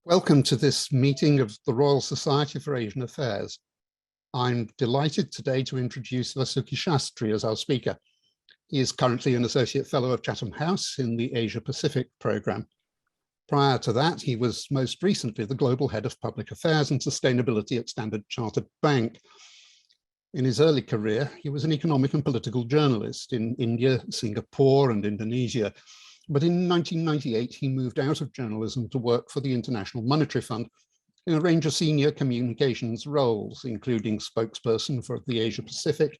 Welcome to this meeting of the Royal Society for Asian Affairs. I'm delighted today to introduce Vasuki Shastry as our speaker. He is currently an Associate Fellow of Chatham House in the Asia Pacific Programme. Prior to that, he was most recently the Global Head of Public Affairs and Sustainability at Standard Chartered Bank. In his early career, he was an economic and political journalist in India, Singapore, and Indonesia. But in 1998, he moved out of journalism to work for the International Monetary Fund in a range of senior communications roles, including spokesperson for the Asia Pacific,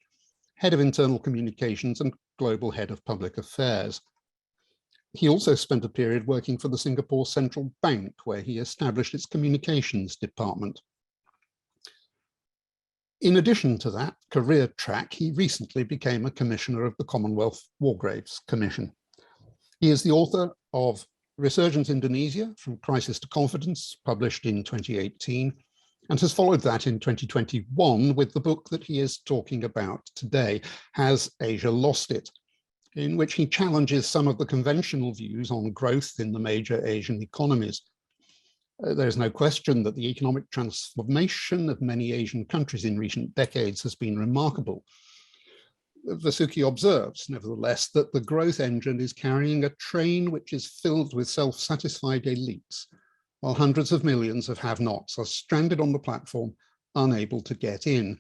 head of internal communications, and global head of public affairs. He also spent a period working for the Singapore Central Bank, where he established its communications department. In addition to that career track, he recently became a commissioner of the Commonwealth War Graves Commission. He is the author of Resurgence Indonesia, From Crisis to Confidence, published in 2018, and has followed that in 2021 with the book that he is talking about today, Has Asia Lost It?, in which he challenges some of the conventional views on growth in the major Asian economies. There's no question that the economic transformation of many Asian countries in recent decades has been remarkable. Vasuki observes, nevertheless, that the growth engine is carrying a train which is filled with self-satisfied elites, while hundreds of millions of have-nots are stranded on the platform, unable to get in,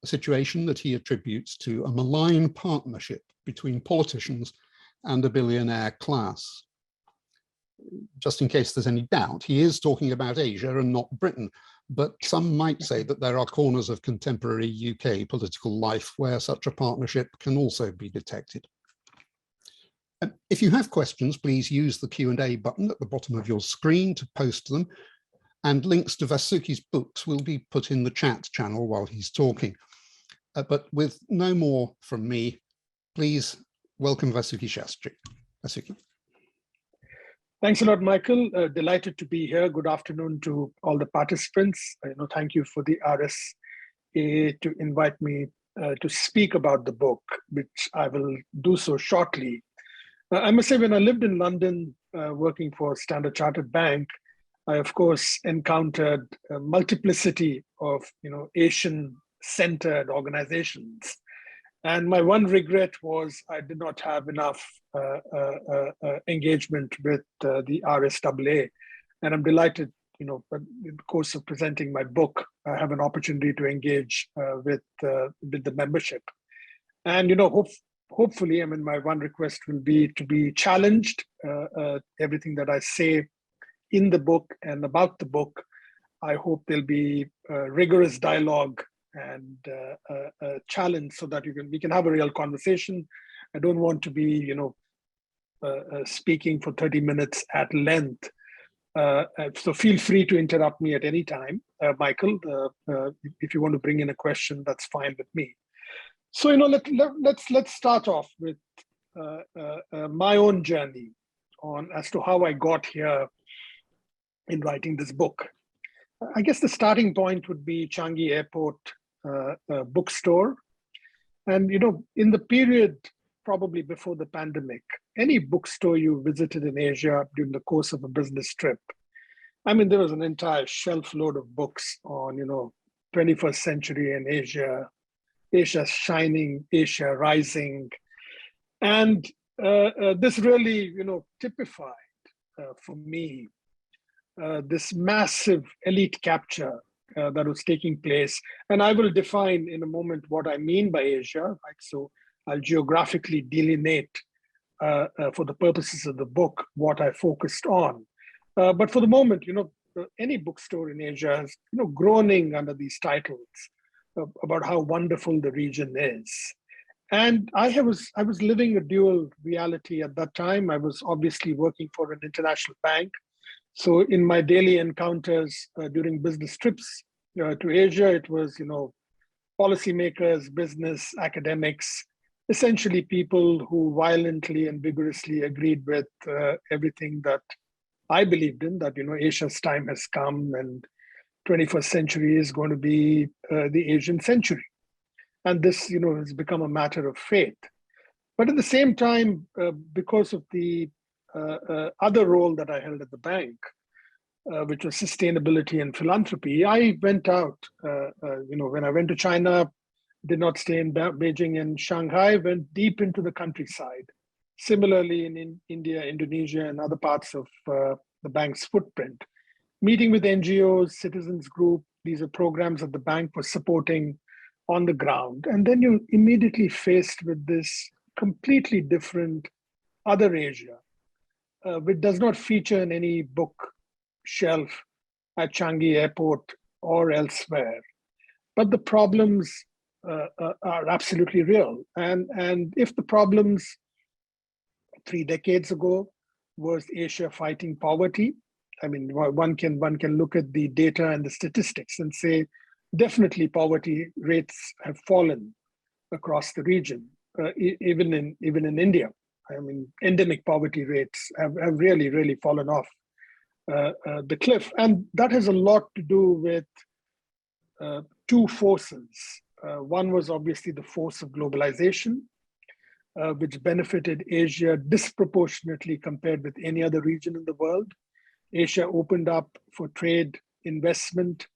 a situation that he attributes to a malign partnership between politicians and a billionaire class. Just in case there's any doubt, he is talking about Asia and not Britain, but some might say that there are corners of contemporary UK political life where such a partnership can also be detected. If you have questions, please use the Q&A button at the bottom of your screen to post them, and links to Vasuki's books will be put in the chat channel while he's talking. But with no more from me, please welcome Vasuki Shastry. Vasuki. Thanks a lot, Michael. Delighted to be here. Good afternoon to all the participants. Thank you for the RSA to invite me to speak about the book, which I will do so shortly. I must say, when I lived in London working for Standard Chartered Bank, I, of course, encountered a multiplicity of Asian-centered organizations. And my one regret was I did not have enough engagement with the RSAA. And I'm delighted, in the course of presenting my book, I have an opportunity to engage with the membership. And, hopefully, my one request will be to be challenged. Everything that I say in the book and about the book, I hope there'll be rigorous dialogue and a challenge so that we can have a real conversation. I don't want to be, speaking for 30 minutes at length. So feel free to interrupt me at any time, Michael. If you want to bring in a question, that's fine with me. So let's start off with my own journey as to how I got here in writing this book. I guess the starting point would be Changi Airport bookstore. And, in the period probably before the pandemic, any bookstore you visited in Asia during the course of a business trip, there was an entire shelf load of books on, 21st century in Asia, Asia shining, Asia rising. And this really, typified for me this massive elite capture that was taking place. And I will define in a moment what I mean by Asia. Right? So I'll geographically delineate for the purposes of the book what I focused on. But for the moment, any bookstore in Asia is, groaning under these titles about how wonderful the region is. And I was living a dual reality at that time. I was obviously working for an international bank. So in my daily encounters during business trips to Asia, it was, policymakers, business, academics, essentially people who violently and vigorously agreed with everything that I believed in, that, Asia's time has come and 21st century is going to be the Asian century. And this, has become a matter of faith. But at the same time, because of the other role that I held at the bank, which was sustainability and philanthropy. I went out, when I went to China, did not stay in Beijing and Shanghai, went deep into the countryside. Similarly, in India, Indonesia, and other parts of the bank's footprint, meeting with NGOs, citizens group. These are programs that the bank was supporting on the ground. And then you're immediately faced with this completely different other Asia, which does not feature in any book shelf at Changi Airport or elsewhere. But the problems are absolutely real. And if the problems 3 decades ago was Asia fighting poverty, I mean, one can look at the data and the statistics and say, definitely poverty rates have fallen across the region, even in India. I mean, endemic poverty rates have really, really fallen off the cliff. And that has a lot to do with two forces. One was obviously the force of globalization, which benefited Asia disproportionately compared with any other region in the world. Asia opened up for trade, investment,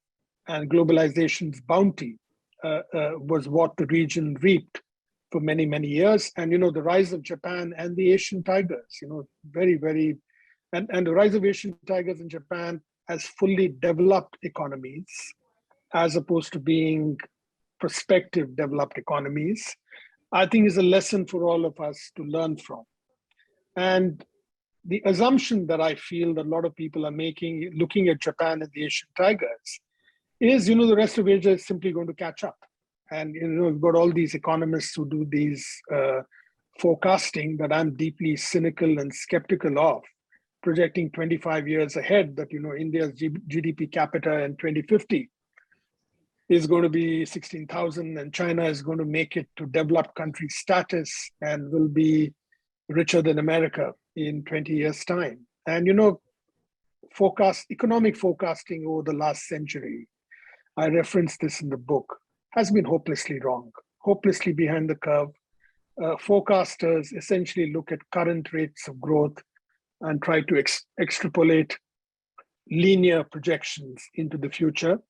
and globalization's bounty was what the region reaped for many, many years. And, the rise of Japan and the Asian tigers, very, very, and the rise of Asian tigers in Japan as fully developed economies, as opposed to being prospective developed economies, I think is a lesson for all of us to learn from. And the assumption that I feel that a lot of people are making, looking at Japan and the Asian tigers, is, the rest of Asia is simply going to catch up. And, we've got all these economists who do these forecasting that I'm deeply cynical and skeptical of, projecting 25 years ahead that, India's GDP capita in 2050 is going to be 16,000 and China is going to make it to developed country status and will be richer than America in 20 years' time. And, economic forecasting over the last century, I referenced this in the book, has been hopelessly wrong, hopelessly behind the curve. Forecasters essentially look at current rates of growth and try to extrapolate linear projections into the future.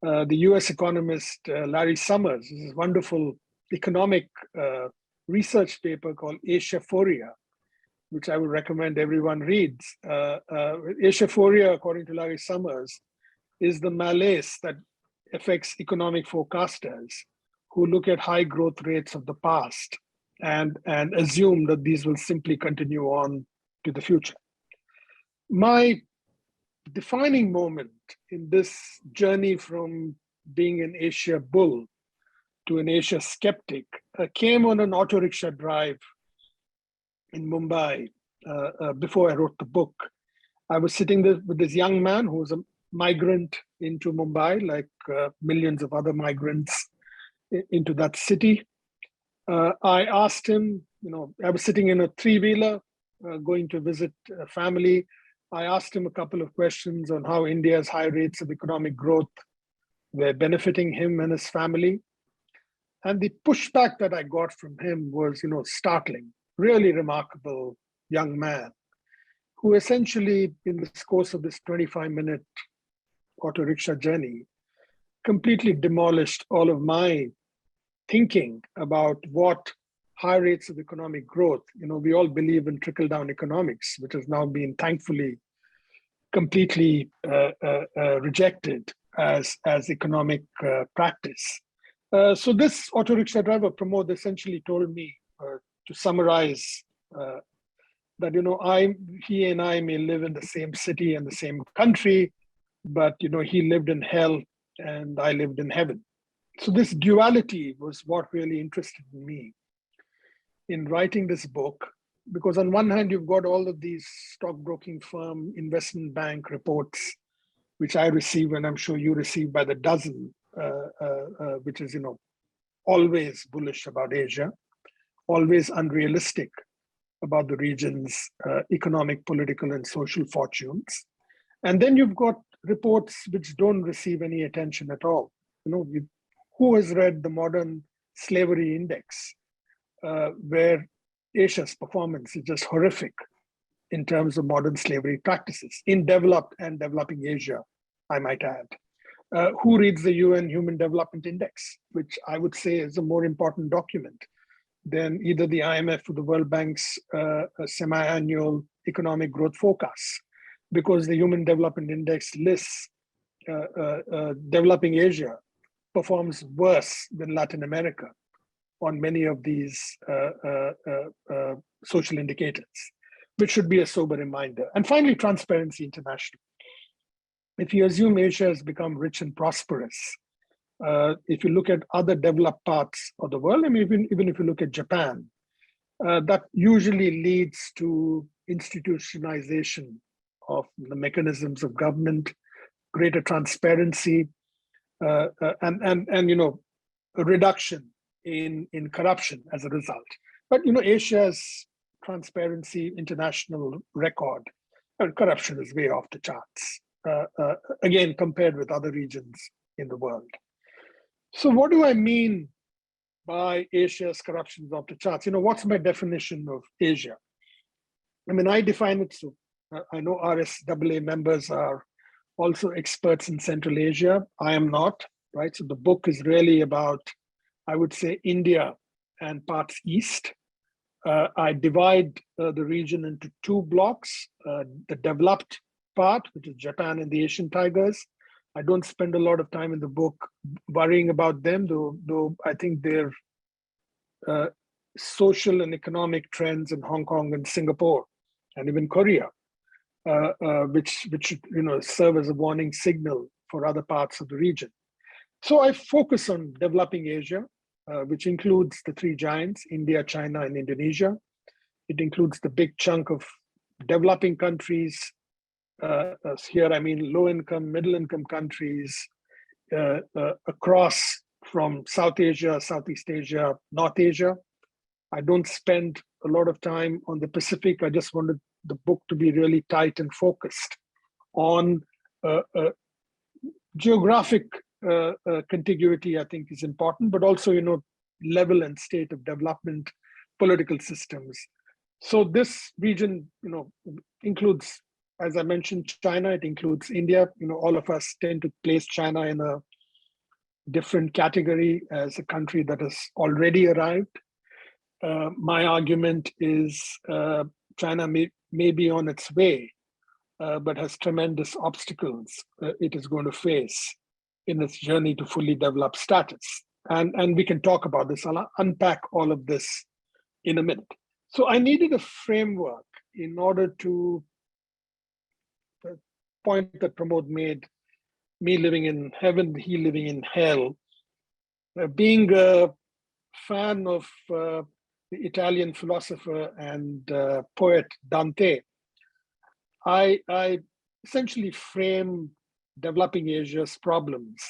The US economist Larry Summers, this wonderful economic research paper called Asiaphoria, which I would recommend everyone reads. Asiaphoria, according to Larry Summers, is the malaise that affects economic forecasters who look at high growth rates of the past and assume that these will simply continue on to the future. My defining moment in this journey from being an Asia bull to an Asia skeptic came on an auto rickshaw drive in Mumbai before I wrote the book. I was sitting there with this young man who was a migrant into Mumbai, like millions of other migrants into that city. I asked him, I was sitting in a three-wheeler going to visit a family. I asked him a couple of questions on how India's high rates of economic growth were benefiting him and his family. And the pushback that I got from him was, startling, really remarkable young man who essentially, in the course of this 25-minute auto rickshaw journey, completely demolished all of my thinking about what high rates of economic growth, we all believe in trickle-down economics, which has now been thankfully completely rejected as economic practice. So this auto rickshaw driver, Pramod, essentially told me, to summarize, that he and I may live in the same city and the same country, but he lived in hell and I lived in heaven. So this duality was what really interested me in writing this book, because on one hand, you've got all of these stockbroking firm, investment bank reports, which I receive, and I'm sure you receive by the dozen, which is, always bullish about Asia, always unrealistic about the region's economic, political, and social fortunes. And then you've got reports which don't receive any attention at all. Who has read the Modern Slavery Index, where Asia's performance is just horrific in terms of modern slavery practices in developed and developing Asia, I might add. Who reads the UN Human Development Index, which I would say is a more important document than either the IMF or the World Bank's semi-annual economic growth forecasts, because the Human Development Index lists developing Asia performs worse than Latin America on many of these social indicators, which should be a sober reminder. And finally, Transparency International. If you assume Asia has become rich and prosperous, if you look at other developed parts of the world, I mean, even if you look at Japan, that usually leads to institutionalization of the mechanisms of government, greater transparency, and you know, a reduction in corruption as a result. But you know, Asia's Transparency International record, corruption is way off the charts. Again, compared with other regions in the world. So what do I mean by Asia's corruption is off the charts? You know, what's my definition of Asia? I mean, I define it so, I know RSAA members are also experts in Central Asia. I am not, right? So the book is really about, I would say, India and parts east. I divide the region into two blocks, the developed part, which is Japan and the Asian tigers. I don't spend a lot of time in the book worrying about them, though I think their social and economic trends in Hong Kong and Singapore and even Korea, which should, you know, serve as a warning signal for other parts of the region. So I focus on developing Asia, which includes the three giants, India, China, and Indonesia. It includes the big chunk of developing countries. Here, I mean, low-income, middle-income countries across from South Asia, Southeast Asia, North Asia. I don't spend a lot of time on the Pacific. I just wanted the book to be really tight and focused on geographic contiguity, I think, is important, but also, you know, level and state of development, political systems. So this region, you know, includes, as I mentioned, China, it includes India. You know, all of us tend to place China in a different category as a country that has already arrived. My argument is China may be on its way, but has tremendous obstacles it is going to face in its journey to fully developed status. And we can talk about this. I'll unpack all of this in a minute. So I needed a framework in order to, the point that Pramod made, me living in heaven, he living in hell. Being a fan of the Italian philosopher and poet Dante, I essentially frame developing Asia's problems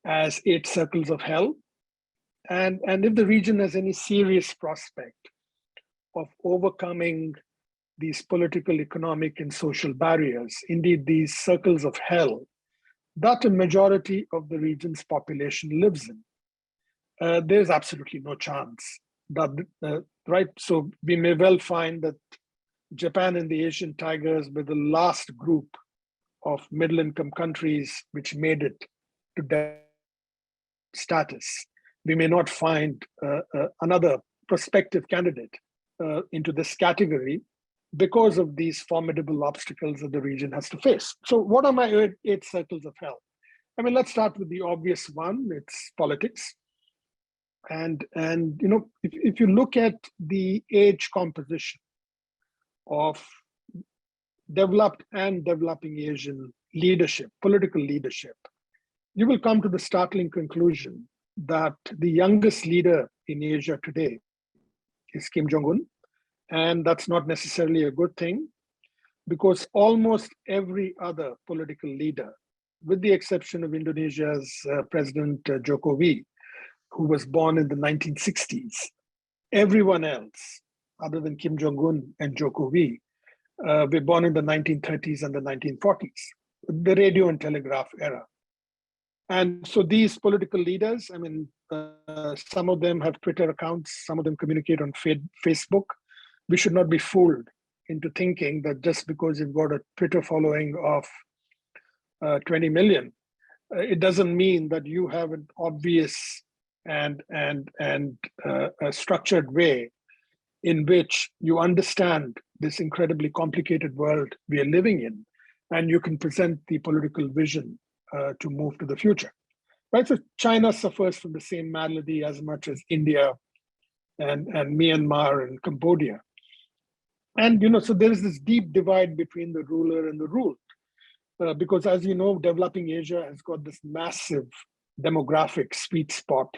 as 8 circles of hell. And if the region has any serious prospect of overcoming these political, economic, and social barriers, indeed these circles of hell, that a majority of the region's population lives in, there's absolutely no chance that, right? So we may well find that Japan and the Asian tigers were the last group of middle-income countries which made it to status. We may not find another prospective candidate into this category because of these formidable obstacles that the region has to face. So what are my 8 circles of hell? I mean, let's start with the obvious one, it's politics. And you know, if you look at the age composition of developed and developing Asian leadership, political leadership, you will come to the startling conclusion that the youngest leader in Asia today is Kim Jong-un. And that's not necessarily a good thing, because almost every other political leader, with the exception of Indonesia's President Jokowi, who was born in the 1960s, everyone else, other than Kim Jong-un and Jokowi, were born in the 1930s and the 1940s, the radio and telegraph era. And so these political leaders, I mean, some of them have Twitter accounts, some of them communicate on Facebook. We should not be fooled into thinking that just because you've got a Twitter following of 20 million, it doesn't mean that you have an obvious and a structured way in which you understand this incredibly complicated world we are living in, and you can present the political vision to move to the future. Right? So China suffers from the same malady as much as India and Myanmar and Cambodia. And so there is this deep divide between the ruler and the ruled. Because as you know, developing Asia has got this massive demographic sweet spot.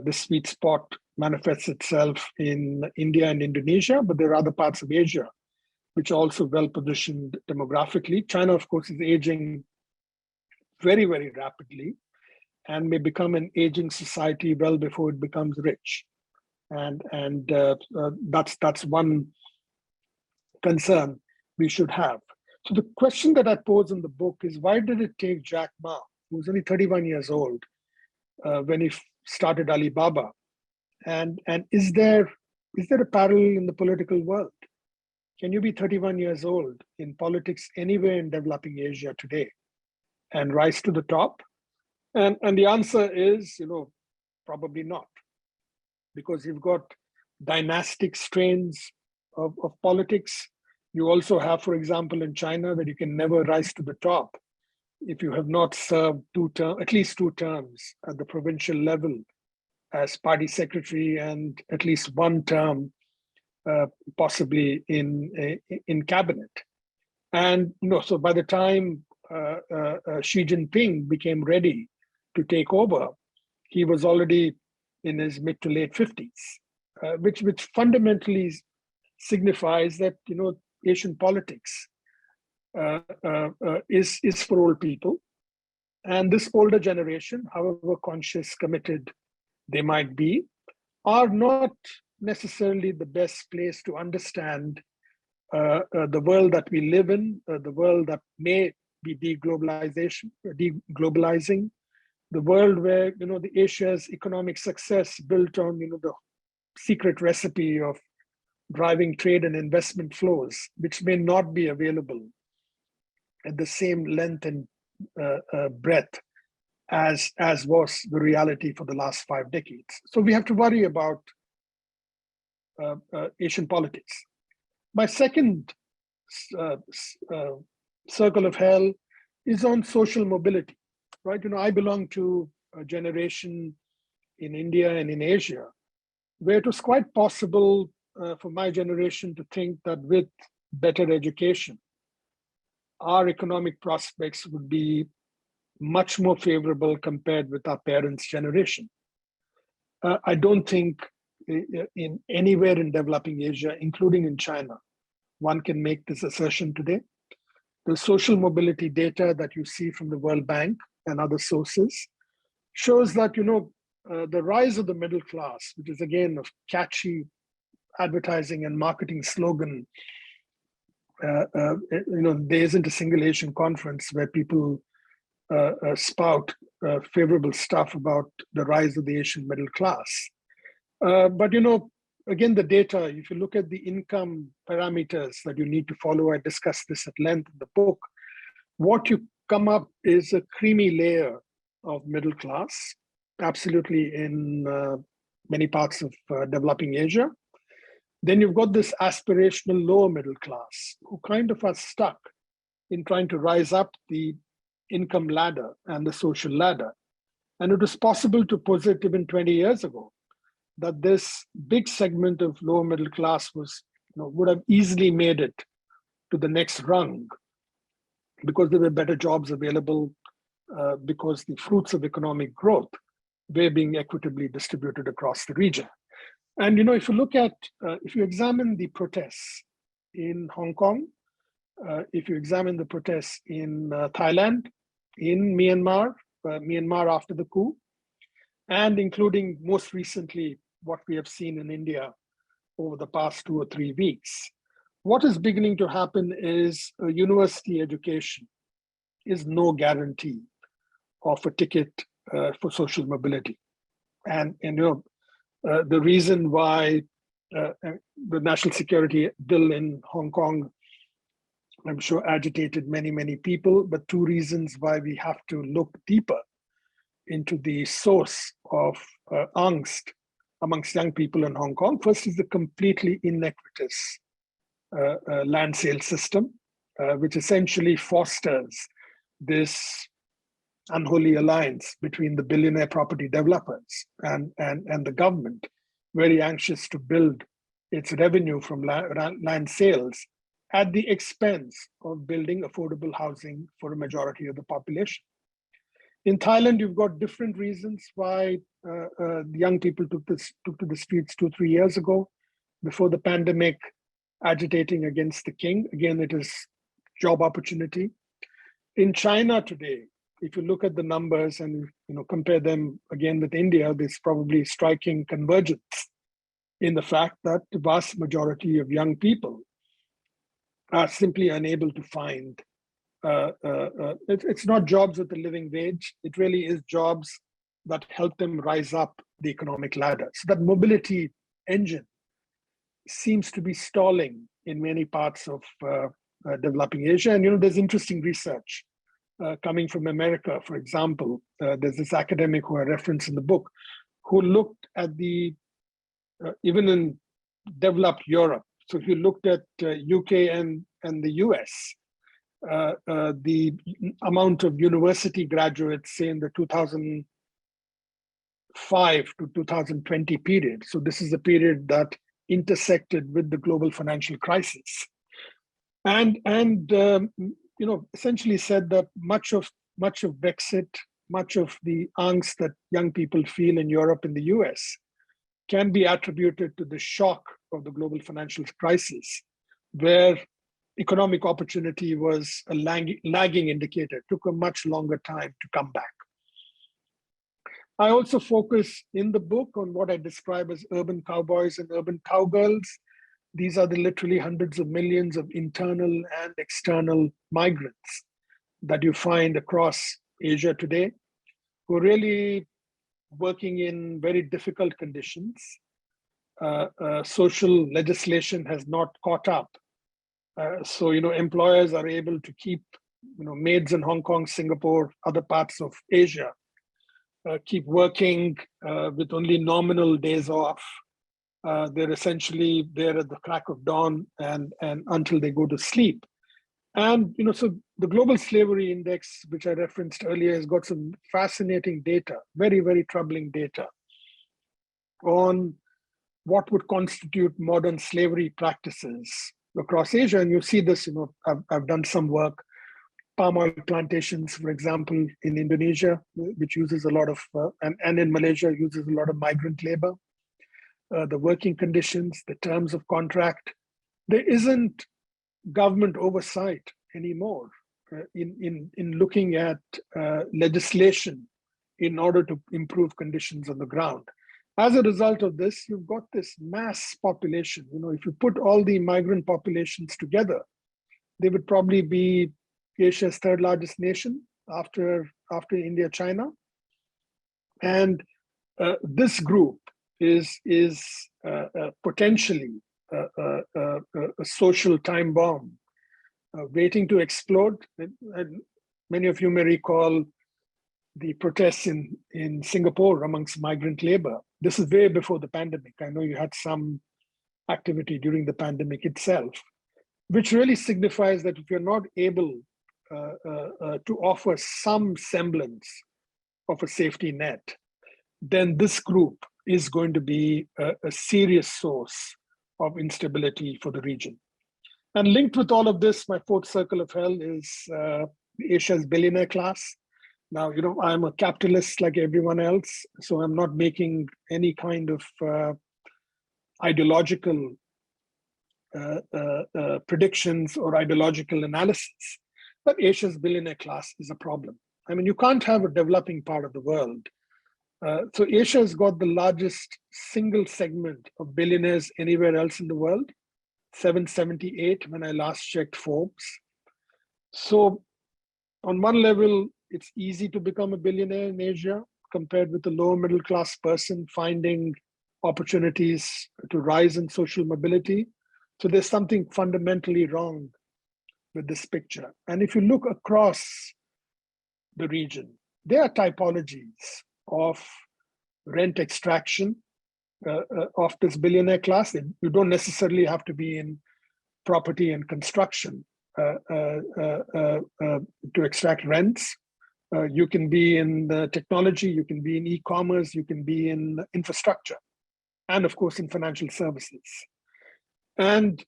This sweet spot manifests itself in India and Indonesia, but there are other parts of Asia which are also well positioned demographically. China, of course, is aging very, very rapidly and may become an aging society well before it becomes rich. And that's one concern we should have. So the question that I pose in the book is, why did it take Jack Ma, who was only 31 years old when he started Alibaba? And is there a parallel in the political world? Can you be 31 years old in politics anywhere in developing Asia today and rise to the top? And the answer is, probably not, because you've got dynastic strains of politics. You also have, for example, in China, that you can never rise to the top if you have not served at least two terms at the provincial level as party secretary and at least one term possibly in cabinet. And so by the time Xi Jinping became ready to take over, he was already in his mid to late 50s, which fundamentally signifies that Asian politics is for old people, and this older generation, however conscious, committed they might be, are not necessarily the best place to understand the world that we live in, the world that may be deglobalizing, the world where the Asia's economic success built on the secret recipe of driving trade and investment flows, which may not be available at the same length and breadth as was the reality for the last 5 decades. So we have to worry about Asian politics. My second circle of hell is on social mobility, right? I belong to a generation in India and in Asia where it was quite possible for my generation to think that with better education, our economic prospects would be much more favorable compared with our parents' generation. I don't think in anywhere in developing Asia, including in China, one can make this assertion today. The social mobility data that you see from the World Bank and other sources shows that the rise of the middle class, which is again a catchy advertising and marketing slogan. There isn't a single Asian conference where people spout favorable stuff about the rise of the Asian middle class. But again, the data, if you look at the income parameters that you need to follow, I discussed this at length in the book, what you come up is a creamy layer of middle class, absolutely in many parts of developing Asia. Then you've got this aspirational lower middle class who kind of are stuck in trying to rise up the income ladder and the social ladder. And it was possible to posit even 20 years ago that this big segment of lower middle class would have easily made it to the next rung because there were better jobs available, because the fruits of economic growth were being equitably distributed across the region. And if you look at, if you examine the protests in Hong Kong, if you examine the protests in Thailand, in Myanmar after the coup, and including most recently what we have seen in India over the past 2 or 3 weeks, what is beginning to happen is a university education is no guarantee of a ticket for social mobility. And the reason why the national security bill in Hong Kong, I'm sure, agitated many, many people, but two reasons why we have to look deeper into the source of angst amongst young people in Hong Kong. First is the completely inequitous land sale system, which essentially fosters this unholy alliance between the billionaire property developers and the government, very anxious to build its revenue from land sales at the expense of building affordable housing for a majority of the population. In Thailand, you've got different reasons why young people took to the streets 2-3 years ago, before the pandemic, agitating against the king. Again, it is job opportunity. In China today, if you look at the numbers and compare them again with India, there's probably striking convergence in the fact that the vast majority of young people are simply unable to find. It's not jobs with a living wage. It really is jobs that help them rise up the economic ladder. So that mobility engine seems to be stalling in many parts of developing Asia. And there's interesting research coming from America, for example. There's this academic who I reference in the book, who looked at the even in developed Europe. So if you looked at UK and the US, the amount of university graduates, say in the 2005 to 2020 period. So this is the period that intersected with the global financial crisis, and essentially said that much of Brexit, much of the angst that young people feel in Europe and the US can be attributed to the shock of the global financial crisis, where economic opportunity was a lagging indicator. It took a much longer time to come back. I also focus in the book on what I describe as urban cowboys and urban cowgirls. These are the literally hundreds of millions of internal and external migrants that you find across Asia today, who are really working in very difficult conditions. Social legislation has not caught up. So employers are able to keep maids in Hong Kong, Singapore, other parts of Asia, keep working with only nominal days off. They're essentially there at the crack of dawn and until they go to sleep. And so the Global Slavery Index, which I referenced earlier, has got some fascinating data, very, very troubling data on what would constitute modern slavery practices across Asia. And you see this, I've done some work, palm oil plantations, for example, in Indonesia, which uses a lot of, and in Malaysia, uses a lot of migrant labor. The working conditions, the terms of contract. There isn't government oversight anymore in looking at legislation in order to improve conditions on the ground. As a result of this, you've got this mass population. If you put all the migrant populations together, they would probably be Asia's third largest nation after India, China. And this group is potentially a social time bomb waiting to explode. And many of you may recall the protests in Singapore amongst migrant labor. This is way before the pandemic. I know you had some activity during the pandemic itself, which really signifies that if you're not able to offer some semblance of a safety net, then this group is going to be a serious source of instability for the region. And linked with all of this, my fourth circle of hell is Asia's billionaire class. Now, I'm a capitalist like everyone else, so I'm not making any kind of ideological predictions or ideological analysis. But Asia's billionaire class is a problem. I mean, you can't have a developing part of the world. So Asia has got the largest single segment of billionaires anywhere else in the world, 778 when I last checked Forbes. So on one level, it's easy to become a billionaire in Asia compared with a lower middle class person finding opportunities to rise in social mobility. So there's something fundamentally wrong with this picture. And if you look across the region, there are typologies of rent extraction of this billionaire class. You don't necessarily have to be in property and construction to extract rents. You can be in the technology, you can be in e-commerce, you can be in infrastructure, and of course in financial services. And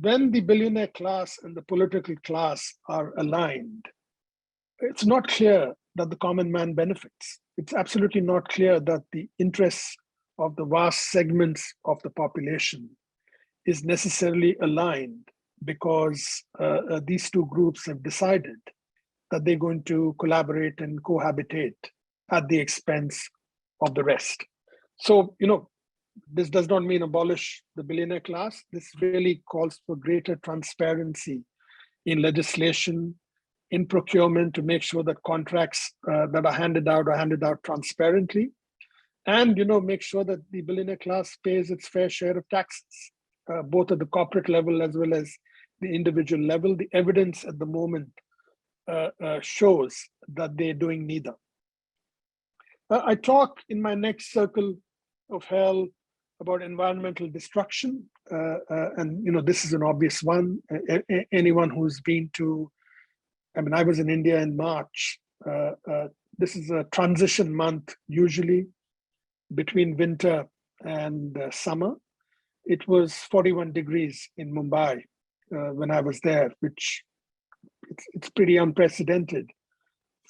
when the billionaire class and the political class are aligned, it's not clear that the common man benefits. It's absolutely not clear that the interests of the vast segments of the population is necessarily aligned, because these two groups have decided that they're going to collaborate and cohabitate at the expense of the rest. So, this does not mean abolish the billionaire class. This really calls for greater transparency in legislation, in procurement, to make sure that contracts that are handed out transparently, and make sure that the billionaire class pays its fair share of taxes, both at the corporate level as well as the individual level. The evidence at the moment shows that they're doing neither. I talk in my next circle of hell about environmental destruction, and this is an obvious one. Anyone who's been to, I was in India in March. This is a transition month usually between winter and summer. It was 41 degrees in Mumbai when I was there, which it's pretty unprecedented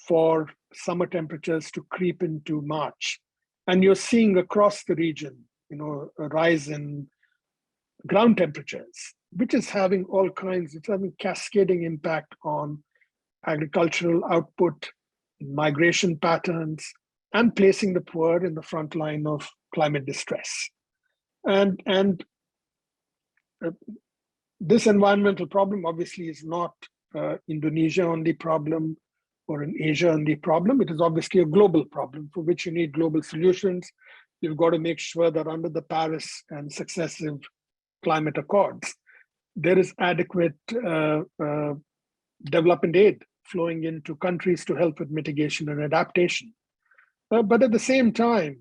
for summer temperatures to creep into March. And you're seeing across the region, a rise in ground temperatures, which is having it's having cascading impact on agricultural output, migration patterns, and placing the poor in the front line of climate distress. And this environmental problem obviously is not Indonesia only problem or an Asia only problem. It is obviously a global problem for which you need global solutions. You've got to make sure that under the Paris and successive climate accords, there is adequate development aid flowing into countries to help with mitigation and adaptation. But at the same time,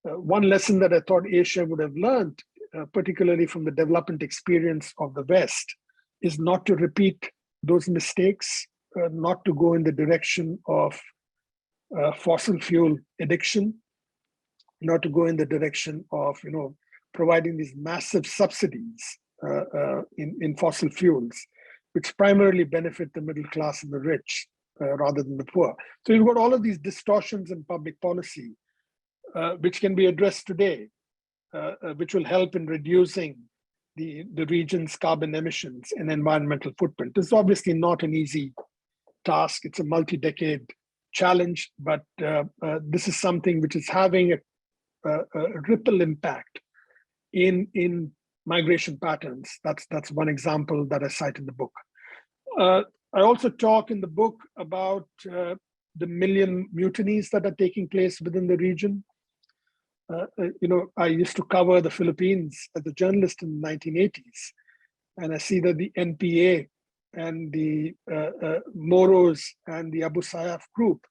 one lesson that I thought Asia would have learned, particularly from the development experience of the West, is not to repeat those mistakes, not to go in the direction of fossil fuel addiction, not to go in the direction of providing these massive subsidies in fossil fuels, which primarily benefit the middle class and the rich rather than the poor. So you've got all of these distortions in public policy, which can be addressed today, which will help in reducing the region's carbon emissions and environmental footprint. This is obviously not an easy task. It's a multi-decade challenge, but this is something which is having a ripple impact in migration patterns. That's one example that I cite in the book. I also talk in the book about the million mutinies that are taking place within the region. I used to cover the Philippines as a journalist in the 1980s, and I see that the NPA and the Moros and the Abu Sayyaf group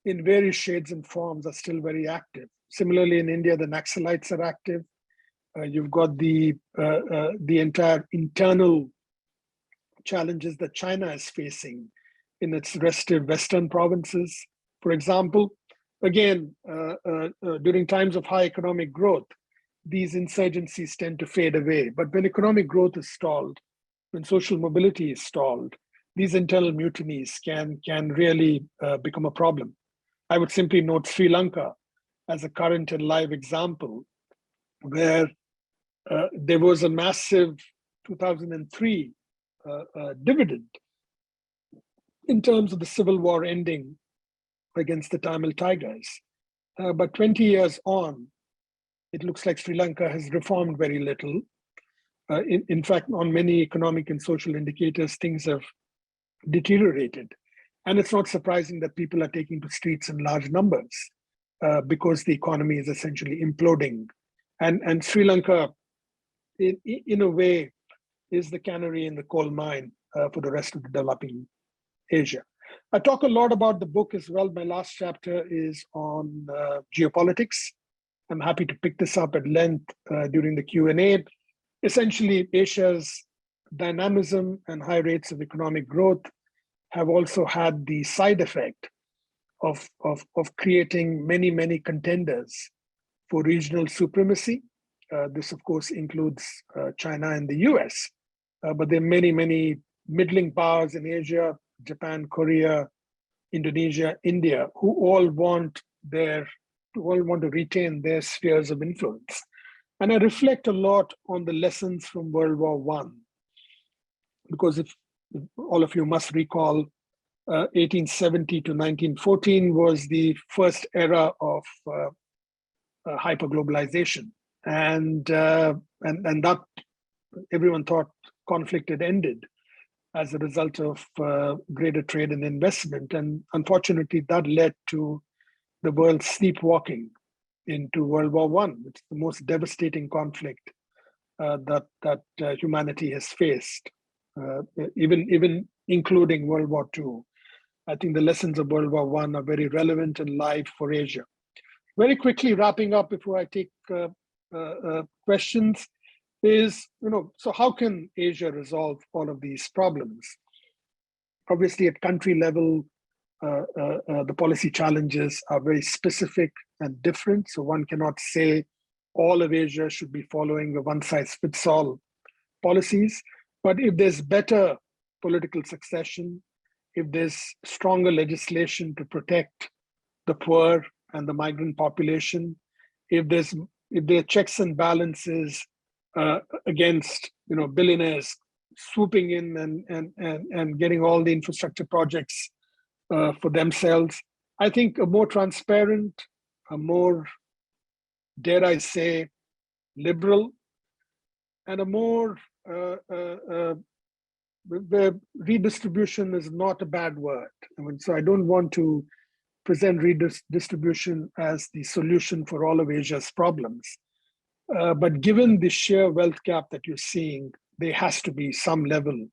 in various shades and forms are still very active. Similarly, in India, the Naxalites are active. You've got the entire internal challenges that China is facing in its restive Western provinces. For example, again, during times of high economic growth, these insurgencies tend to fade away. But when economic growth is stalled, when social mobility is stalled, these internal mutinies can really become a problem. I would simply note Sri Lanka as a current and live example, where there was a massive 2003 dividend in terms of the civil war ending against the Tamil Tigers. But 20 years on, it looks like Sri Lanka has reformed very little. In fact, on many economic and social indicators, things have deteriorated. And it's not surprising that people are taking to streets in large numbers. because the economy is essentially imploding. And Sri Lanka, in a way, is the canary in the coal mine for the rest of the developing Asia. I talk a lot about the book as well. My last chapter is on geopolitics. I'm happy to pick this up at length during the Q&A. Essentially, Asia's dynamism and high rates of economic growth have also had the side effect of creating many, many contenders for regional supremacy. This, of course, includes China and the US, but there are many, many middling powers in Asia, Japan, Korea, Indonesia, India, who all want to retain their spheres of influence. And I reflect a lot on the lessons from World War I, because if all of you must recall, 1870 to 1914 was the first era of hyperglobalization, and that everyone thought conflict had ended as a result of greater trade and investment. And unfortunately, that led to the world sleepwalking into World War I, which is the most devastating conflict that humanity has faced, even including World War II. I think the lessons of World War I are very relevant and live for Asia. Very quickly, wrapping up before I take questions, is, so how can Asia resolve all of these problems? Obviously, at country level, the policy challenges are very specific and different. So one cannot say all of Asia should be following the one-size-fits-all policies. But if there's better political succession, if there's stronger legislation to protect the poor and the migrant population, if there are checks and balances against billionaires swooping in and getting all the infrastructure projects for themselves, I think a more transparent, a more, dare I say, liberal, and a more where redistribution is not a bad word. So I don't want to present redistribution as the solution for all of Asia's problems. But given the sheer wealth gap that you're seeing, there has to be some level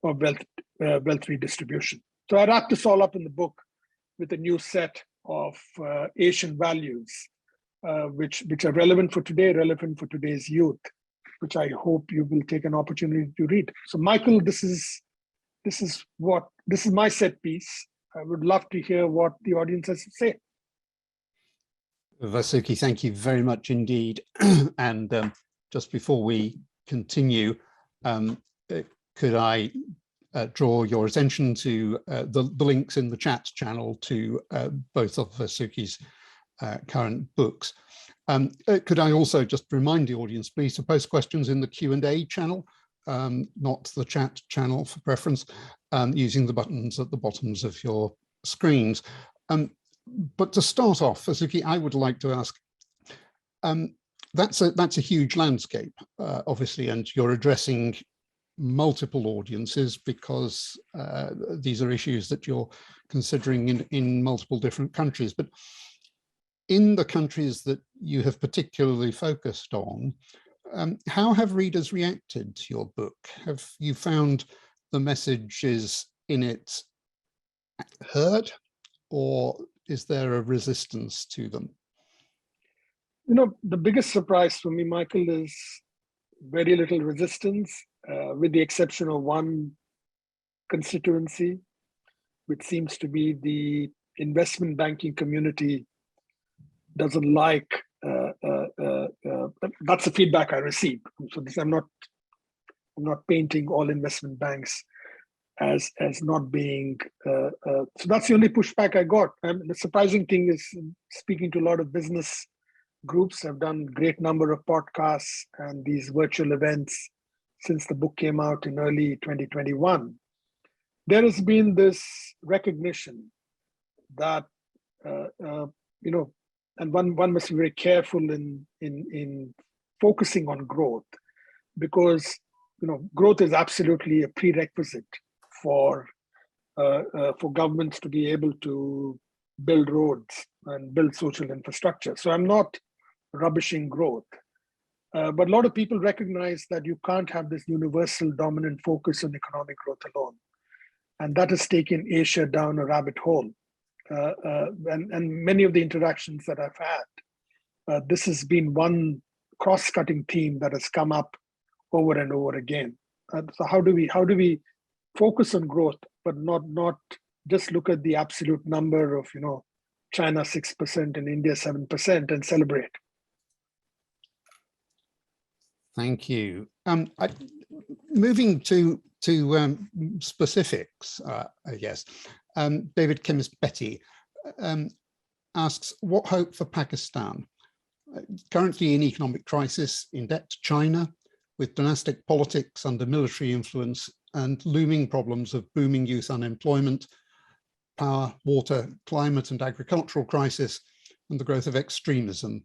of wealth redistribution. So I wrap this all up in the book with a new set of Asian values, which are relevant for today, relevant for today's youth, which I hope you will take an opportunity to read. So Michael, this is my set piece. I would love to hear what the audience has to say. Vasuki, thank you very much indeed. And just before we continue, could I draw your attention to the links in the chat channel to both of Vasuki's current books. Could I also just remind the audience, please, to post questions in the Q&A channel, not the chat channel for preference, using the buttons at the bottoms of your screens. But to start off, Vasuki, I would like to ask, that's a huge landscape, obviously, and you're addressing multiple audiences because these are issues that you're considering in multiple different countries. But in the countries that you have particularly focused on, how have readers reacted to your book? Have you found the messages in it heard, or is there a resistance to them? The biggest surprise for me, Michael, is very little resistance, with the exception of one constituency, which seems to be the investment banking community doesn't like. That's the feedback I received. So I'm not painting all investment banks as not being. So that's the only pushback I got. And the surprising thing is, speaking to a lot of business groups, I've done a great number of podcasts and these virtual events since the book came out in early 2021. There has been this recognition that and one must be very careful in focusing on growth, because growth is absolutely a prerequisite for governments to be able to build roads and build social infrastructure. So I'm not rubbishing growth. But a lot of people recognize that you can't have this universal dominant focus on economic growth alone. And that has taken Asia down a rabbit hole. And many of the interactions that I've had, this has been one cross-cutting theme that has come up over and over again. So how do we focus on growth, but not just look at the absolute number of, China 6% and India 7% and celebrate? Thank you. Moving to specifics, I guess. David Kimmis-Betty asks, what hope for Pakistan? Currently in economic crisis, in debt to China, with dynastic politics under military influence and looming problems of booming youth unemployment, power, water, climate and agricultural crisis, and the growth of extremism.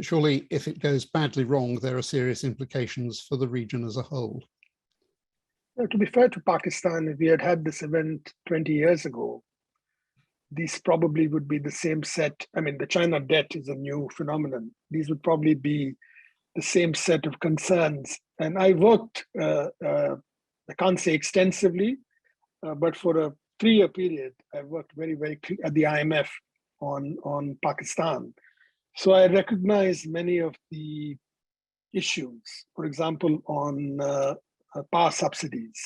Surely, if it goes badly wrong, there are serious implications for the region as a whole. Well, to be fair to Pakistan, if we had had this event 20 years ago, these probably would be the same set. I mean, the China debt is a new phenomenon. These would probably be the same set of concerns. And I worked, I can't say extensively, but for a 3-year period, I worked very, very at the IMF on Pakistan. So I recognize many of the issues, for example, on power subsidies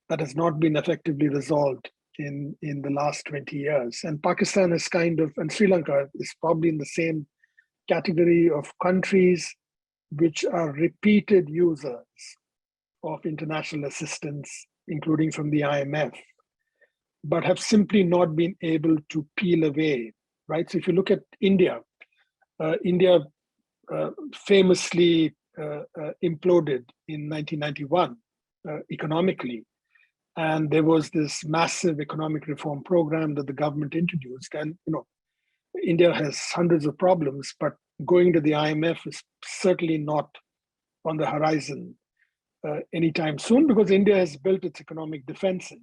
that has not been effectively resolved in the last 20 years. And Pakistan is and Sri Lanka is probably in the same category of countries which are repeated users of international assistance, including from the IMF, but have simply not been able to peel away, right? So if you look at India, India famously imploded in 1991 economically. And there was this massive economic reform program that the government introduced. And, India has hundreds of problems, but going to the IMF is certainly not on the horizon anytime soon, because India has built its economic defenses.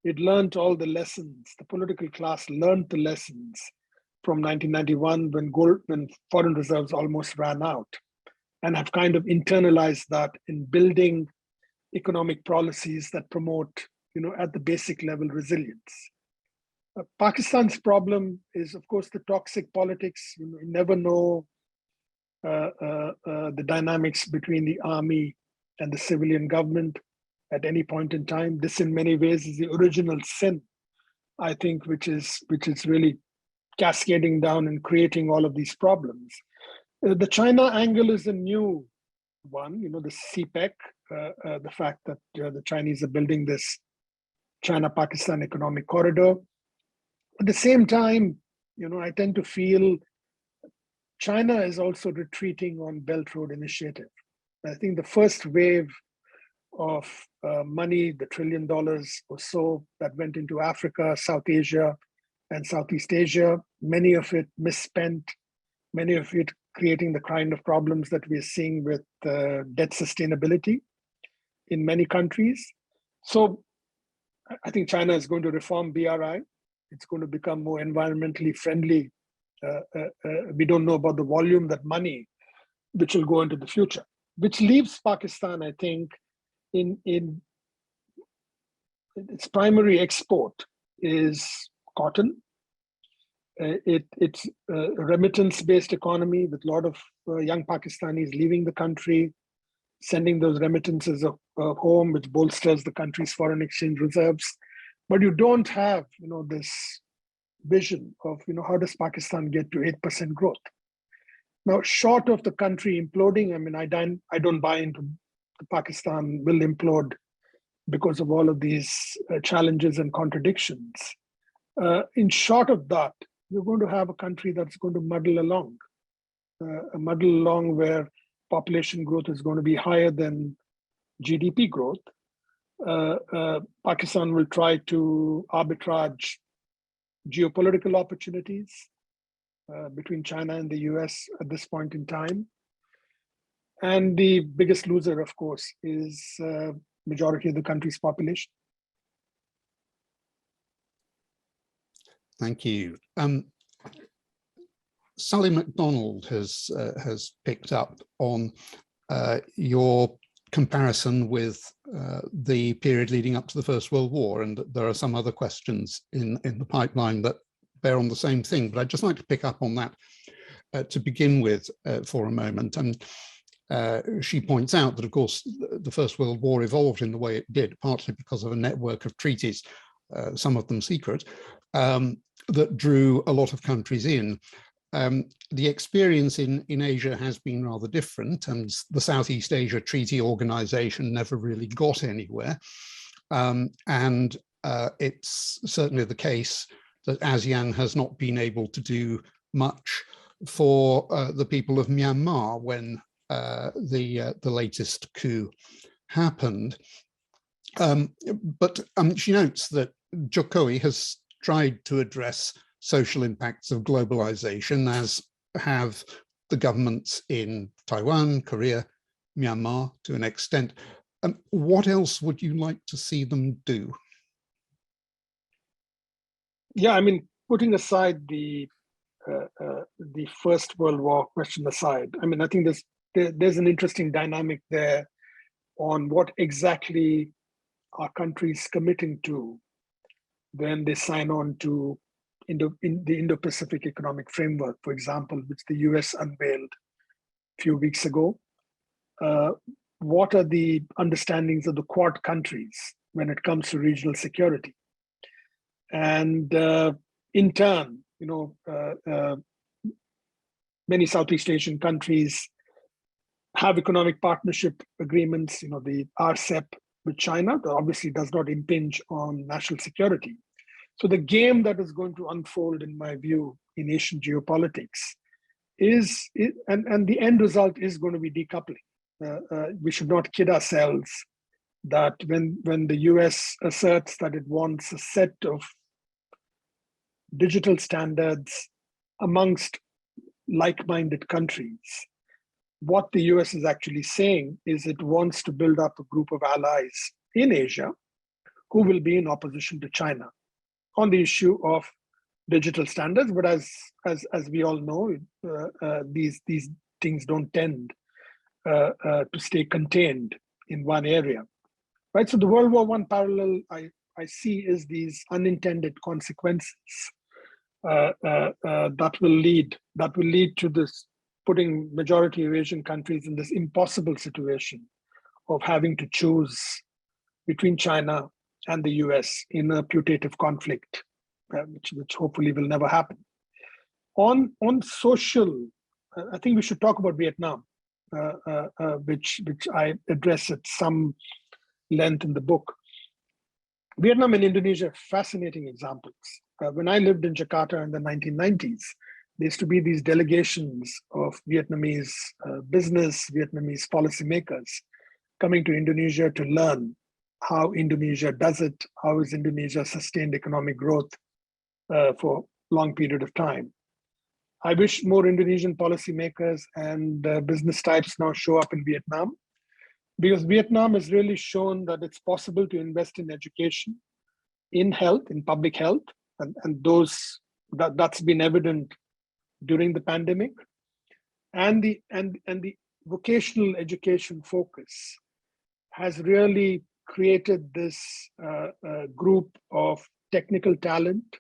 It learned all the lessons. The political class learned the lessons from 1991 when foreign reserves almost ran out, and have kind of internalized that in building economic policies that promote, at the basic level, resilience. Pakistan's problem is, of course, the toxic politics. You never know the dynamics between the army and the civilian government at any point in time. This, in many ways, is the original sin, I think, which is really cascading down and creating all of these problems. The China angle is a new one, the CPEC, the fact that the Chinese are building this China-Pakistan economic corridor. At the same time, I tend to feel China is also retreating on Belt Road Initiative. I think the first wave of money, the $1 trillion or so that went into Africa, South Asia, and Southeast Asia, many of it misspent, many of it creating the kind of problems that we're seeing with debt sustainability in many countries. So I think China is going to reform BRI. It's going to become more environmentally friendly. We don't know about the volume, that money, which will go into the future, which leaves Pakistan, I think, in its primary export is cotton. It's a remittance-based economy with a lot of young Pakistanis leaving the country, sending those remittances home, which bolsters the country's foreign exchange reserves. But you don't have, this vision of, how does Pakistan get to 8% growth? Now, short of the country imploding, I don't buy into Pakistan will implode because of all of these challenges and contradictions. In short of that, you're going to have a country that's going to muddle along where population growth is going to be higher than GDP growth. Pakistan will try to arbitrage geopolitical opportunities between China and the US at this point in time. And the biggest loser, of course, is majority of the country's population. Thank you. Sally MacDonald has picked up on your comparison with the period leading up to the First World War, and there are some other questions in the pipeline that bear on the same thing, but I'd just like to pick up on that to begin with for a moment. And she points out that, of course, the First World War evolved in the way it did, partly because of a network of treaties, some of them secret, that drew a lot of countries in. The experience in Asia has been rather different, and the Southeast Asia Treaty Organization never really got anywhere. And it's certainly the case that ASEAN has not been able to do much for the people of Myanmar when the latest coup happened. But she notes that Jokowi has tried to address social impacts of globalization, as have the governments in Taiwan, Korea, Myanmar to an extent. What else would you like to see them do? Yeah, I mean, putting aside the First World War question aside, I mean, I think there's an interesting dynamic there on what exactly are countries committing to when they sign on to in the Indo-Pacific Economic Framework, for example, which the US unveiled a few weeks ago. What are the understandings of the Quad countries when it comes to regional security? And in turn, many Southeast Asian countries have economic partnership agreements, the RCEP with China, that obviously does not impinge on national security. So the game that is going to unfold, in my view, in Asian geopolitics and the end result is going to be decoupling. We should not kid ourselves that when the US asserts that it wants a set of digital standards amongst like-minded countries, what the US is actually saying is it wants to build up a group of allies in Asia who will be in opposition to China on the issue of digital standards. But as we all know, these things don't tend to stay contained in one area, right? So the World War I parallel I see is these unintended consequences that will lead to this, putting majority of Asian countries in this impossible situation of having to choose between China and the US in a putative conflict, which hopefully will never happen. On social, I think we should talk about Vietnam, which I address at some length in the book. Vietnam and Indonesia are fascinating examples. When I lived in Jakarta in the 1990s, there used to be these delegations of Vietnamese business, Vietnamese policymakers coming to Indonesia to learn how Indonesia does it, how is Indonesia sustained economic growth for a long period of time. I wish more Indonesian policymakers and business types now show up in Vietnam, because Vietnam has really shown that it's possible to invest in education, in health, in public health, and that's been evident during the pandemic, and the vocational education focus has really created this group of technical talent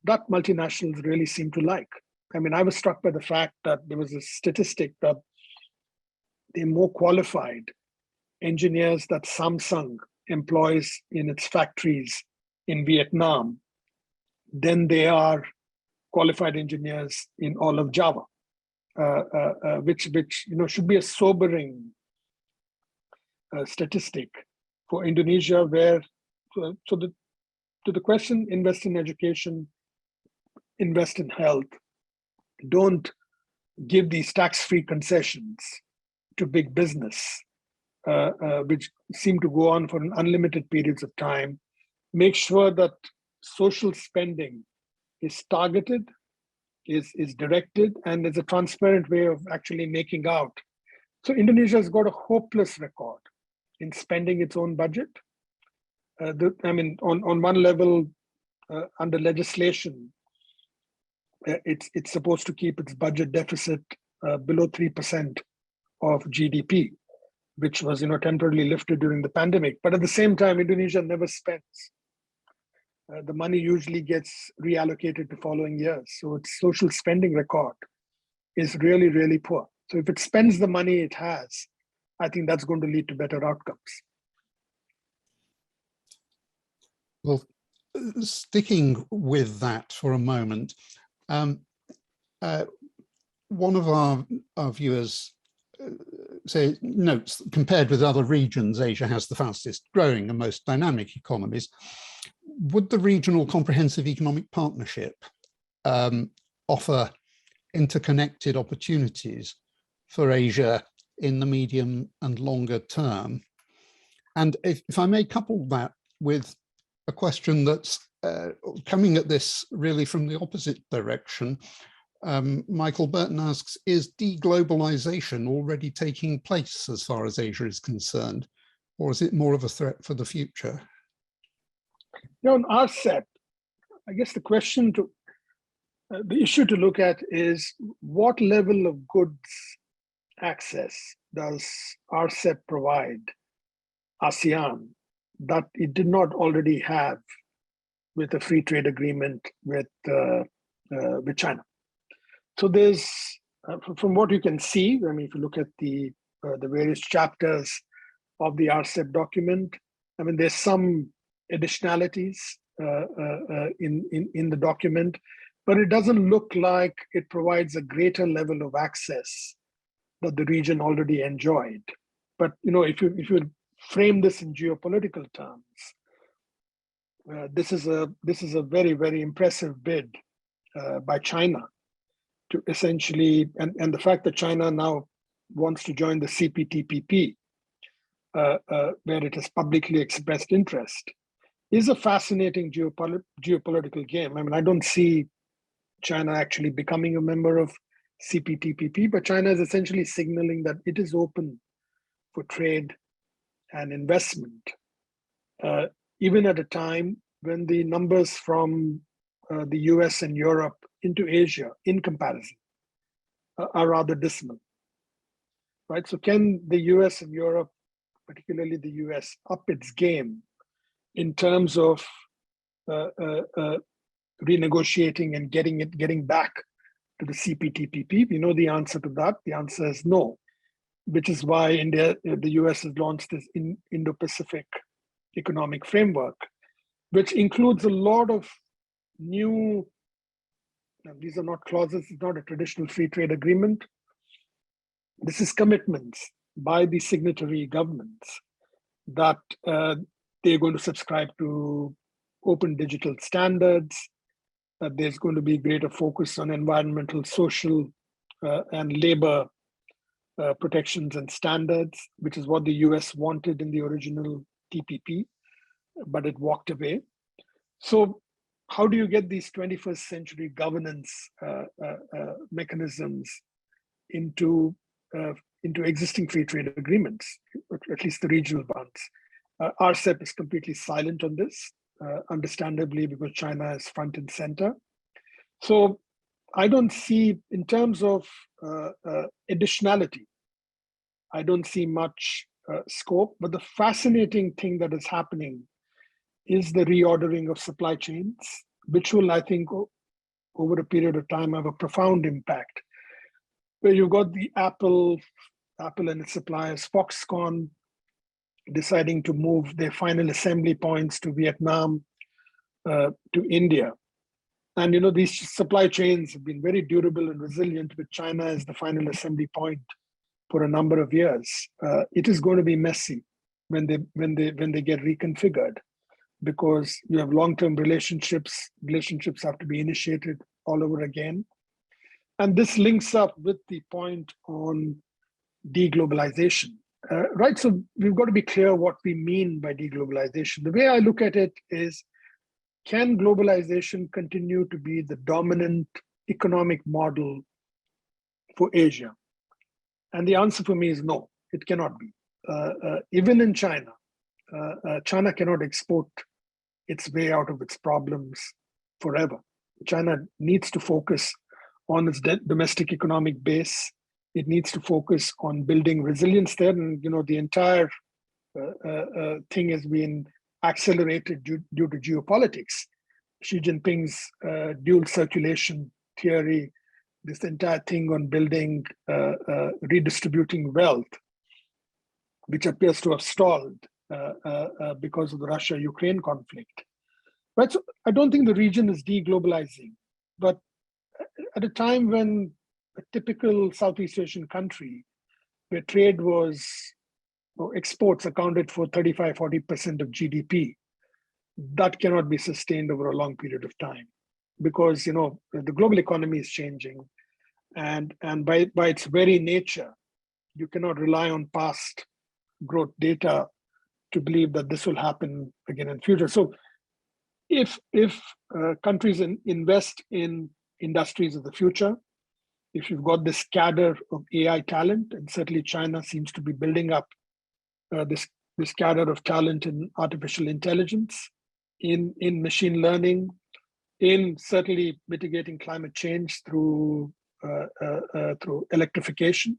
that multinationals really seem to like. I mean, I was struck by the fact that there was a statistic that the more qualified engineers that Samsung employs in its factories in Vietnam, then they are qualified engineers in all of Java, which should be a sobering statistic for Indonesia, where to the question, invest in education, invest in health, don't give these tax-free concessions to big business, which seem to go on for unlimited periods of time. Make sure that social spending is targeted, is directed, and there's a transparent way of actually making out. So Indonesia has got a hopeless record in spending its own budget. On one level, under legislation, it's supposed to keep its budget deficit below 3% of GDP, which was temporarily lifted during the pandemic. But at the same time, Indonesia never spends. The money usually gets reallocated to following years. So its social spending record is really, really poor. So if it spends the money it has, I think that's going to lead to better outcomes. Well, sticking with that for a moment, one of our viewers notes, compared with other regions, Asia has the fastest growing and most dynamic economies. Would the Regional Comprehensive Economic Partnership offer interconnected opportunities for Asia in the medium and longer term? And if I may couple that with a question that's coming at this really from the opposite direction, Michael Burton asks, is deglobalization already taking place as far as Asia is concerned, or is it more of a threat for the future? On RCEP, I guess the question to, the issue to look at is what level of goods access does RCEP provide ASEAN that it did not already have with a free trade agreement with China? So there's, from what you can see, I mean, if you look at the various chapters of the RCEP document, I mean, there's some additionalities in the document, but it doesn't look like it provides a greater level of access that the region already enjoyed. But if you frame this in geopolitical terms, this is a very, very impressive bid by China to essentially, and the fact that China now wants to join the CPTPP, where it has publicly expressed interest, is a fascinating geopolitical game. I mean, I don't see China actually becoming a member of CPTPP, but China is essentially signaling that it is open for trade and investment, even at a time when the numbers from the US and Europe into Asia, in comparison, are rather dismal, right? So can the US and Europe, particularly the US, up its game in terms of renegotiating and getting back to the CPTPP? We know the answer to that. The answer is no, which is why the US has launched this Indo-Pacific economic framework, which includes a lot of new, these are not clauses, it's not a traditional free trade agreement. This is commitments by the signatory governments that they're going to subscribe to open digital standards, that there's going to be greater focus on environmental, social, and labor protections and standards, which is what the US wanted in the original TPP, but it walked away. So how do you get these 21st century governance mechanisms into existing free trade agreements, at least the regional ones? RCEP is completely silent on this, understandably, because China is front and center. So I don't see, in terms of additionality, I don't see much scope. But the fascinating thing that is happening is the reordering of supply chains, which will, I think, over a period of time, have a profound impact. Where you've got the Apple and its suppliers, Foxconn, deciding to move their final assembly points to Vietnam, to India. And these supply chains have been very durable and resilient, with China as the final assembly point for a number of years. It is going to be messy when they get reconfigured, because you have long-term relationships. Relationships have to be initiated all over again. And this links up with the point on deglobalization. Right, so we've got to be clear what we mean by deglobalization. The way I look at it is, can globalization continue to be the dominant economic model for Asia? And the answer for me is no, it cannot be. Even in China, China cannot export its way out of its problems forever. China needs to focus on its domestic economic base. It needs to focus on building resilience there. And, the entire thing has been accelerated due to geopolitics. Xi Jinping's dual circulation theory, this entire thing on building, redistributing wealth, which appears to have stalled because of the Russia-Ukraine conflict. Right? So I don't think the region is deglobalizing, but at a time when a typical Southeast Asian country, where trade was, or exports accounted for 35-40% of GDP, that cannot be sustained over a long period of time, because the global economy is changing, and by its very nature, you cannot rely on past growth data to believe that this will happen again in future. So if countries invest in industries of the future, if you've got this cadre of AI talent, and certainly China seems to be building up this cadre of talent in artificial intelligence, in machine learning, in certainly mitigating climate change through electrification,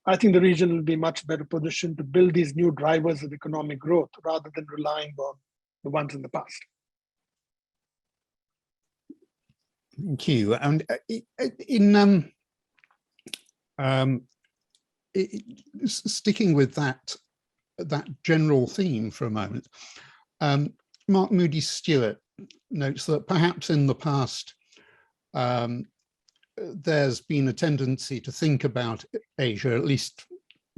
I think the region will be much better positioned to build these new drivers of economic growth rather than relying on the ones in the past. Thank you. And sticking with that general theme for a moment, Mark Moody Stewart notes that perhaps in the past there's been a tendency to think about Asia, at least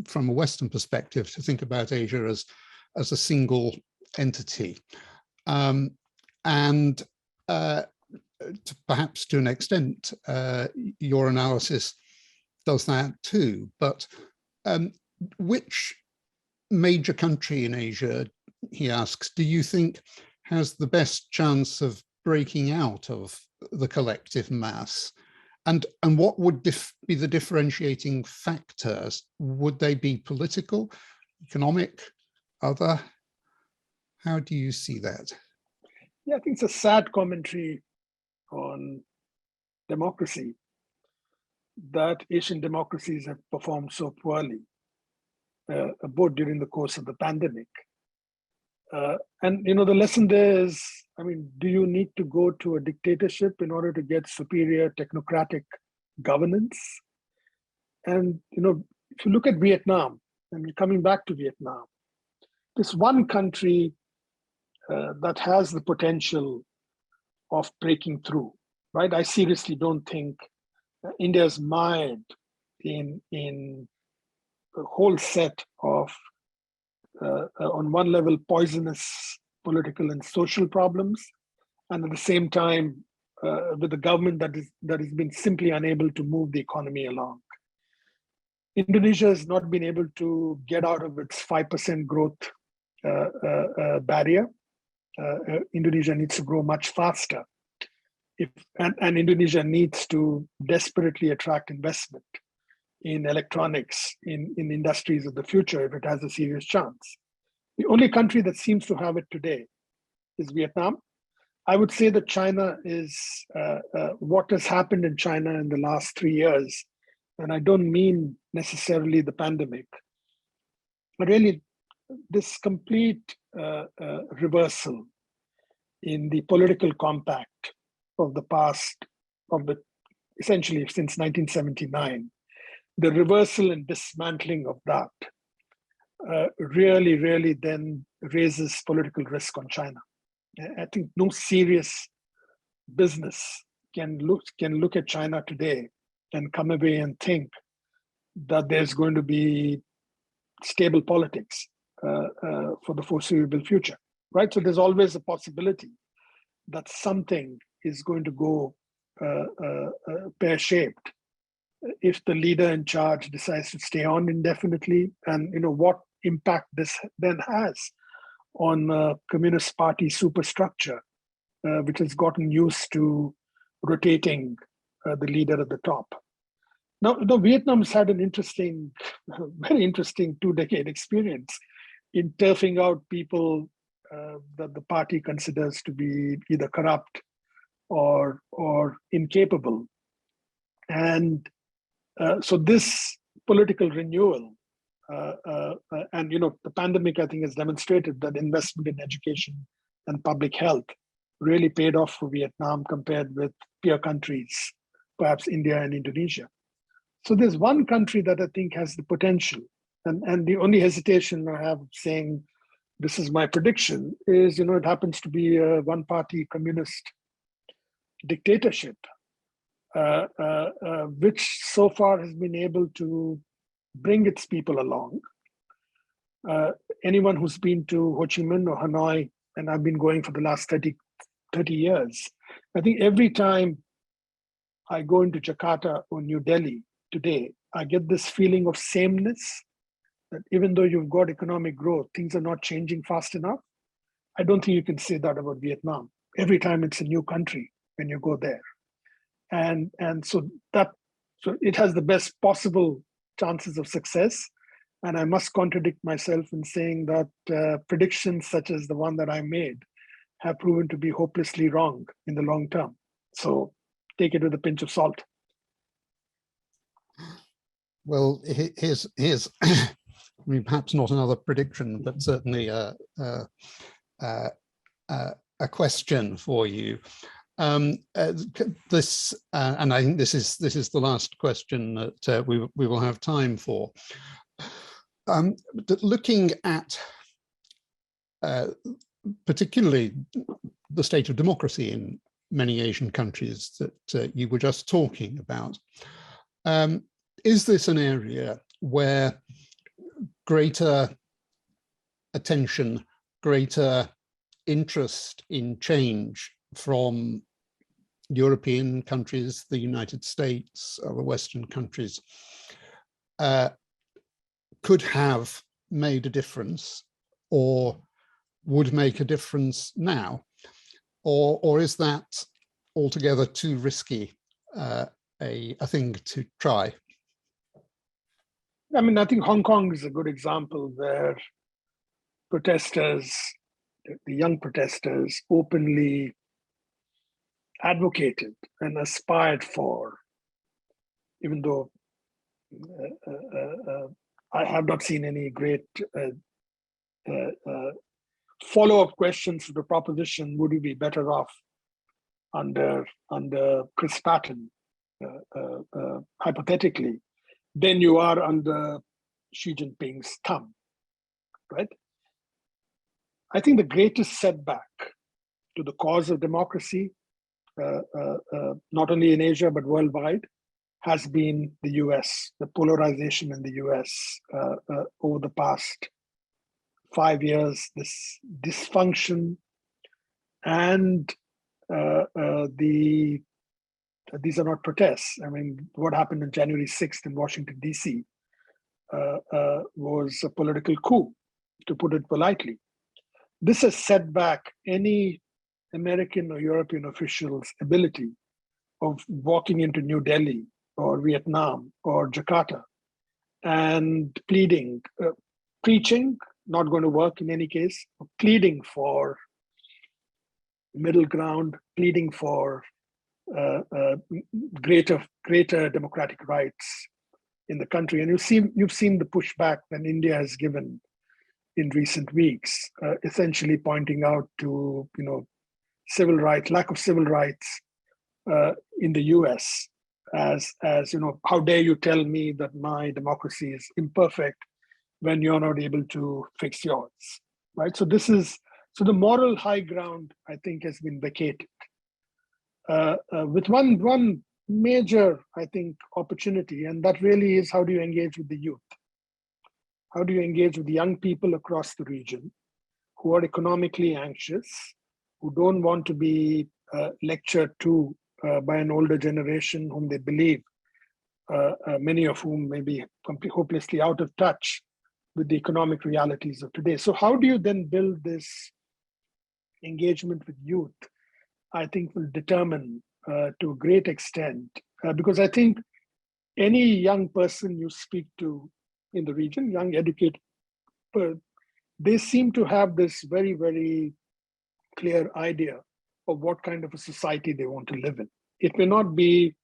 from a Western perspective, to think about Asia as a single entity, and perhaps to an extent, your analysis does that too. But which major country in Asia, he asks, do you think has the best chance of breaking out of the collective mass? And what would be the differentiating factors? Would they be political, economic, other? How do you see that? Yeah, I think it's a sad commentary on democracy that Asian democracies have performed so poorly, both during the course of the pandemic. And the lesson there is, do you need to go to a dictatorship in order to get superior technocratic governance? And if you look at Vietnam, coming back to Vietnam, this one country that has the potential of breaking through, right? I seriously don't think India's mired in a whole set of, on one level, poisonous political and social problems, and at the same time, with a government that has been simply unable to move the economy along. Indonesia has not been able to get out of its 5% growth barrier. Indonesia needs to grow much faster. And Indonesia needs to desperately attract investment in electronics, in industries of the future, if it has a serious chance. The only country that seems to have it today is Vietnam. I would say that China is, what has happened in China in the last 3 years, and I don't mean necessarily the pandemic, but really this complete reversal in the political compact of the past, essentially since 1979, the reversal and dismantling of that really then raises political risk on China. I think no serious business can look at China today and come away and think that there's going to be stable politics for the foreseeable future, right? So there's always a possibility that something is going to go pear-shaped if the leader in charge decides to stay on indefinitely, and what impact this then has on Communist Party superstructure, which has gotten used to rotating the leader at the top. Now, Vietnam's had an interesting, very interesting 2-decade experience in turfing out people that the party considers to be either corrupt or incapable. And so this political renewal, and the pandemic, I think, has demonstrated that investment in education and public health really paid off for Vietnam compared with peer countries, perhaps India and Indonesia. So there's one country that I think has the potential, and the only hesitation I have saying this is my prediction is, it happens to be a one-party communist dictatorship, which so far has been able to bring its people along. Anyone who's been to Ho Chi Minh or Hanoi, and I've been going for the last 30 years, I think every time I go into Jakarta or New Delhi today, I get this feeling of sameness, that even though you've got economic growth, things are not changing fast enough. I don't think you can say that about Vietnam. Every time it's a new country when you go there. And so it has the best possible chances of success. And I must contradict myself in saying that predictions such as the one that I made have proven to be hopelessly wrong in the long term. So take it with a pinch of salt. Well, here's I mean, perhaps not another prediction, but certainly a question for you. This, and I think this is the last question that we will have time for. Looking at particularly the state of democracy in many Asian countries that you were just talking about, is this an area where greater attention, greater interest in change from European countries, the United States, other Western countries, could have made a difference or would make a difference now? Or is that altogether too risky a thing to try? I mean, I think Hong Kong is a good example where protesters, the young protesters, openly advocated and aspired for, even though I have not seen any great follow-up questions to the proposition, would you be better off under Chris Patton, hypothetically, than you are under Xi Jinping's thumb, right? I think the greatest setback to the cause of democracy, not only in Asia, but worldwide, has been the US, the polarization in the US over the past 5 years, this dysfunction and these are not protests. I mean, what happened on January 6th in Washington, DC was a political coup, to put it politely. This has set back any American or European official's ability of walking into New Delhi or Vietnam or Jakarta and pleading, preaching, not going to work in any case, pleading for middle ground, pleading for greater democratic rights in the country. And you've seen the pushback that India has given in recent weeks, essentially pointing out to civil rights, lack of civil rights in the US, as how dare you tell me that my democracy is imperfect when you're not able to fix yours, right? So the moral high ground, I think, has been vacated. With one major, I think, opportunity, and that really is, how do you engage with the youth? How do you engage with the young people across the region who are economically anxious, who don't want to be lectured to by an older generation whom they believe, many of whom may be hopelessly out of touch with the economic realities of today? So how do you then build this engagement with youth? I think will determine to a great extent, because I think any young person you speak to in the region, young educated, they seem to have this very, very clear idea of what kind of a society they want to live in. It may not be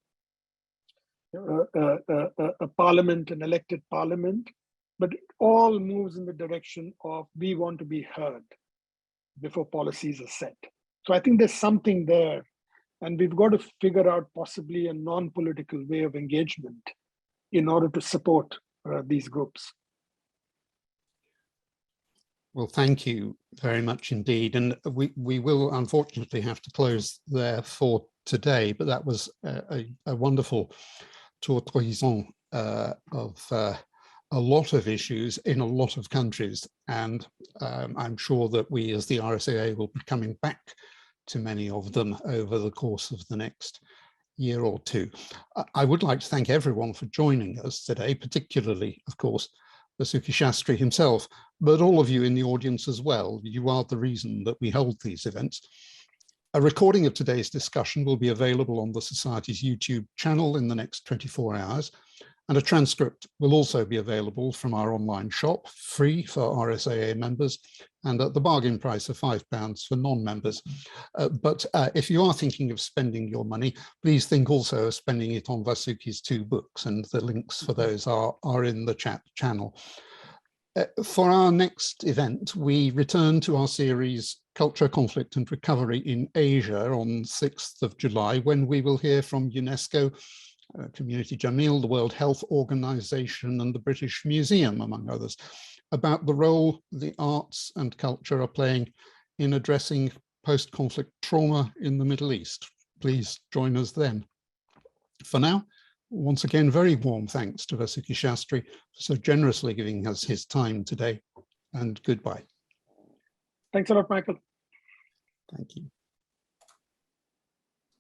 a parliament, an elected parliament, but it all moves in the direction of we want to be heard before policies are set. So I think there's something there, and we've got to figure out possibly a non-political way of engagement in order to support these groups. Well, thank you very much indeed. And we will unfortunately have to close there for today, but that was a wonderful tour d'horizon of a lot of issues in a lot of countries. And I'm sure that we as the RSAA will be coming back to many of them over the course of the next year or two. I would like to thank everyone for joining us today, particularly, of course, Vasuki Shastry himself, but all of you in the audience as well. You are the reason that we hold these events. A recording of today's discussion will be available on the Society's YouTube channel in the next 24 hours, and a transcript will also be available from our online shop, free for RSAA members, and at the bargain price of £5 for non-members. But if you are thinking of spending your money, please think also of spending it on Vasuki's 2 books, and the links for those are in the chat channel. For our next event, we return to our series Culture, Conflict and Recovery in Asia on 6th of July, when we will hear from UNESCO, Community Jameel, the World Health Organization and the British Museum, among others, about the role the arts and culture are playing in addressing post-conflict trauma in the Middle East. Please join us then. For now, once again, very warm thanks to Vasuki Shastry for so generously giving us his time today, and goodbye. Thanks a lot, Michael. Thank you.